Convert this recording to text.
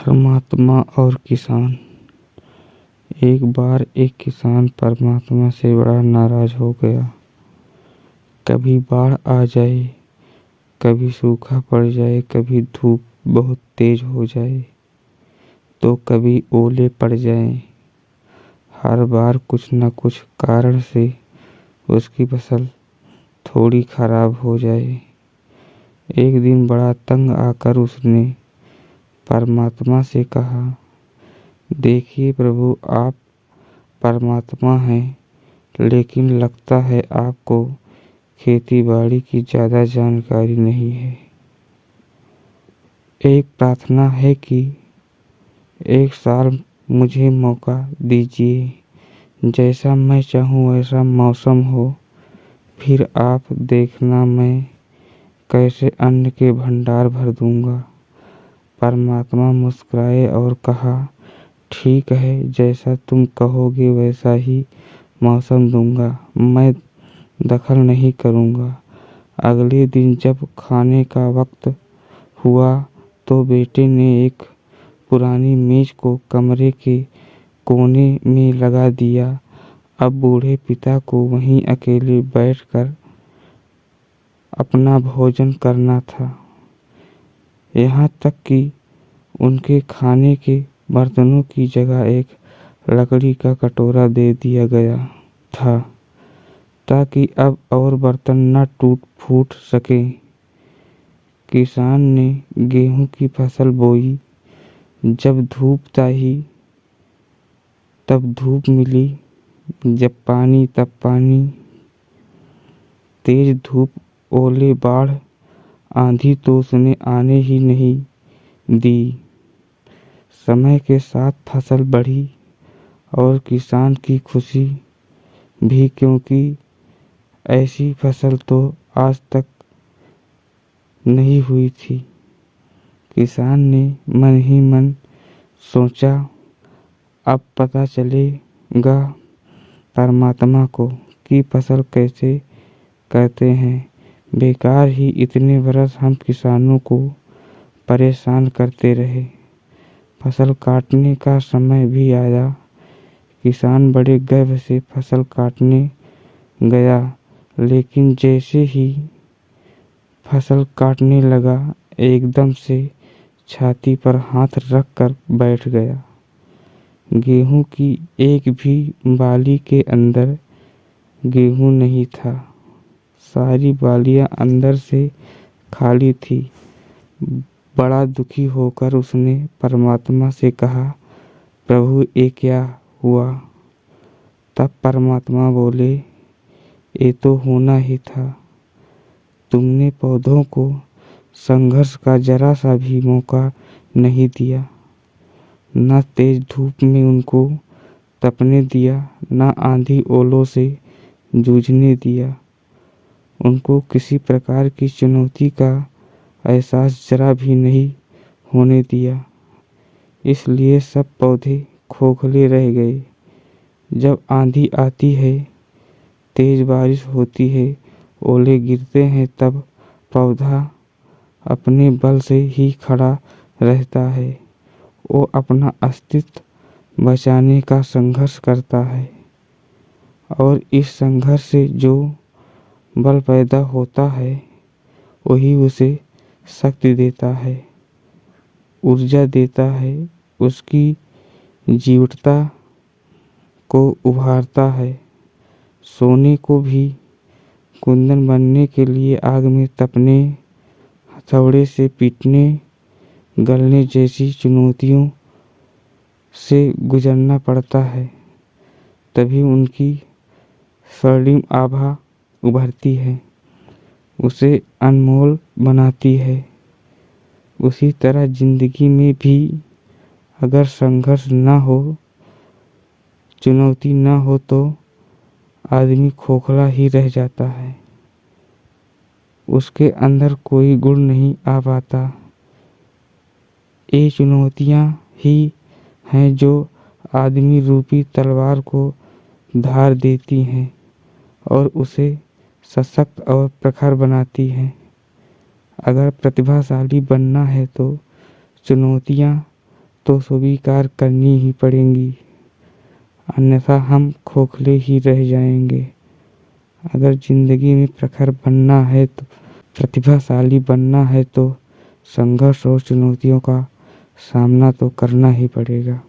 परमात्मा और किसान। एक बार एक किसान परमात्मा से बड़ा नाराज हो गया। कभी बाढ़ आ जाए, कभी सूखा पड़ जाए, कभी धूप बहुत तेज हो जाए, तो कभी ओले पड़ जाएं। हर बार कुछ न कुछ कारण से उसकी फसल थोड़ी खराब हो जाए। एक दिन बड़ा तंग आकर उसने परमात्मा से कहा, देखिए प्रभु, आप परमात्मा हैं, लेकिन लगता है आपको खेती बाड़ी की ज़्यादा जानकारी नहीं है। एक प्रार्थना है कि एक साल मुझे मौका दीजिए, जैसा मैं चाहूँ वैसा मौसम हो, फिर आप देखना मैं कैसे अन्न के भंडार भर दूंगा। परमात्मा मुस्कुराए और कहा, ठीक है, जैसा तुम कहोगे वैसा ही मौसम दूंगा, मैं दखल नहीं करूंगा। अगले दिन जब खाने का वक्त हुआ तो बेटे ने एक पुरानी मेज को कमरे के कोने में लगा दिया। अब बूढ़े पिता को वहीं अकेले बैठकर अपना भोजन करना था। यहाँ तक कि उनके खाने के बर्तनों की जगह एक लकड़ी का कटोरा दे दिया गया था, ताकि अब और बर्तन न टूट फूट सकें। किसान ने गेहूं की फसल बोई। जब धूप चाही तब धूप मिली, जब पानी तब पानी। तेज धूप, ओले, बाढ़, आंधी तो उसने आने ही नहीं दी। समय के साथ फसल बढ़ी और किसान की खुशी भी, क्योंकि ऐसी फसल तो आज तक नहीं हुई थी। किसान ने मन ही मन सोचा, अब पता चलेगा परमात्मा को कि फसल कैसे करते हैं। बेकार ही इतने बरस हम किसानों को परेशान करते रहे। फसल काटने का समय भी आया। किसान बड़े गर्व से फसल काटने गया, लेकिन जैसे ही फसल काटने लगा, एकदम से छाती पर हाथ रख कर बैठ गया। गेहूं की एक भी बाली के अंदर गेहूं नहीं था। सारी बालियां अंदर से खाली थी। बड़ा दुखी होकर उसने परमात्मा से कहा, प्रभु, ये क्या हुआ? तब परमात्मा बोले, ये तो होना ही था। तुमने पौधों को संघर्ष का जरा सा भी मौका नहीं दिया। न तेज धूप में उनको तपने दिया, न आंधी ओलों से जूझने दिया। उनको किसी प्रकार की चुनौती का एहसास जरा भी नहीं होने दिया। इसलिए सब पौधे खोखले रह गए। जब आंधी आती है, तेज बारिश होती है, ओले गिरते हैं, तब पौधा अपने बल से ही खड़ा रहता है। वो अपना अस्तित्व बचाने का संघर्ष करता है, और इस संघर्ष से जो बल पैदा होता है वही उसे शक्ति देता है, ऊर्जा देता है, उसकी जीवटता को उभारता है। सोने को भी कुंदन बनने के लिए आग में तपने, हथौड़े से पीटने, गलने जैसी चुनौतियों से गुजरना पड़ता है, तभी उनकी स्वर्णिम आभा उभरती है, उसे अनमोल बनाती है। उसी तरह जिंदगी में भी अगर संघर्ष न हो, चुनौती न हो, तो आदमी खोखला ही रह जाता है। उसके अंदर कोई गुण नहीं आ पाता। ये चुनौतियाँ ही हैं जो आदमी रूपी तलवार को धार देती हैं और उसे सशक्त और प्रखर बनाती हैं। अगर प्रतिभाशाली बनना है तो चुनौतियाँ तो स्वीकार करनी ही पड़ेंगी, अन्यथा हम खोखले ही रह जाएंगे। अगर जिंदगी में प्रखर बनना है तो प्रतिभाशाली बनना है तो संघर्ष और चुनौतियों का सामना तो करना ही पड़ेगा।